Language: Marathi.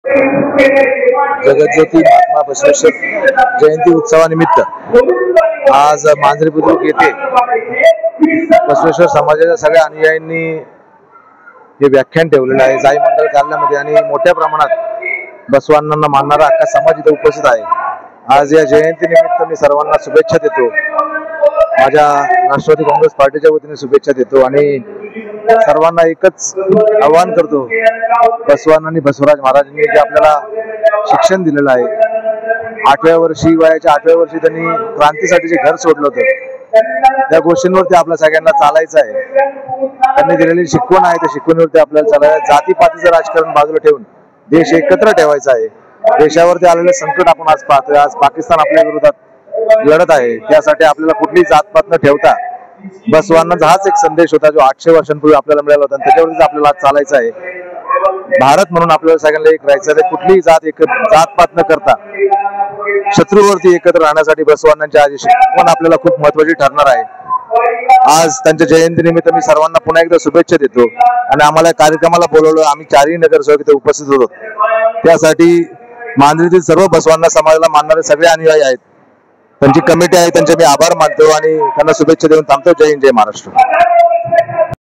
जगज्योती महात्मा बसवेश्वर जयंती उत्सवानिमित्त आज मांजरी बुद्रुक येथे बसवेश्वर समाजाच्या सगळ्या अनुयायांनी हे व्याख्यान ठेवलेलं आहे जाई मंडळ कार्यालयामध्ये आणि मोठ्या प्रमाणात बसवांना मानणारा अख्खा समाज इथे उपस्थित आहे। आज या जयंतीनिमित्त मी सर्वांना शुभेच्छा देतो, माझ्या राष्ट्रवादी काँग्रेस पार्टीच्या वतीने शुभेच्छा देतो आणि सर्वांना एकच आवाहन करतो, बसवांनी बसवराज महाराजांनी जे आपल्याला शिक्षण दिलेलं आहे, 8व्या वर्षी वयाच्या 8व्या वर्षी त्यांनी क्रांतीसाठी जे घर सोडलं होतं त्या गोष्टींवरती आपल्या सगळ्यांना चालायचं आहे। त्यांनी दिलेली शिकवण आहे त्या शिकवणीवरती आपल्याला चालायचं, जातीपातीचं राजकारण बाजूला ठेवून देश एकत्र ठेवायचा आहे। देशावरती आलेले संकट आपण आज पाहतोय, आज पाकिस्तान आपल्या विरोधात लढत आहे, त्यासाठी आपल्याला कुठली जातपात न ठेवता बसवांना हाच एक संदेश होता जो 800 वर्षांपूर्वी आपल्याला मिळाला होता, त्याच्यावरतीच आपल्याला आज चालायचं आहे। भारत म्हणून आपल्याला सगळ्यांना एक राहायचं आहे, कुठलीही जातपात न करता शत्रूवरती एकत्र राहण्यासाठी बसवांची आज शिकवण आपल्याला खूप महत्वाची ठरणार आहे। आज त्यांच्या जयंतीनिमित्त मी सर्वांना पुन्हा एकदा शुभेच्छा देतो आणि आम्हाला कार्यक्रमाला बोलवलं, आम्ही 4ही नगरसेवक इथे उपस्थित होतो, त्यासाठी मांजरीतील सर्व बसवांना समाजाला मानणारे सगळे अनुयायी आहेत, त्यांची कमिटी आहे, त्यांचे मी आभार मानतो आणि त्यांना शुभेच्छा देऊन थांबतो। जय हिंद, जय महाराष्ट्र।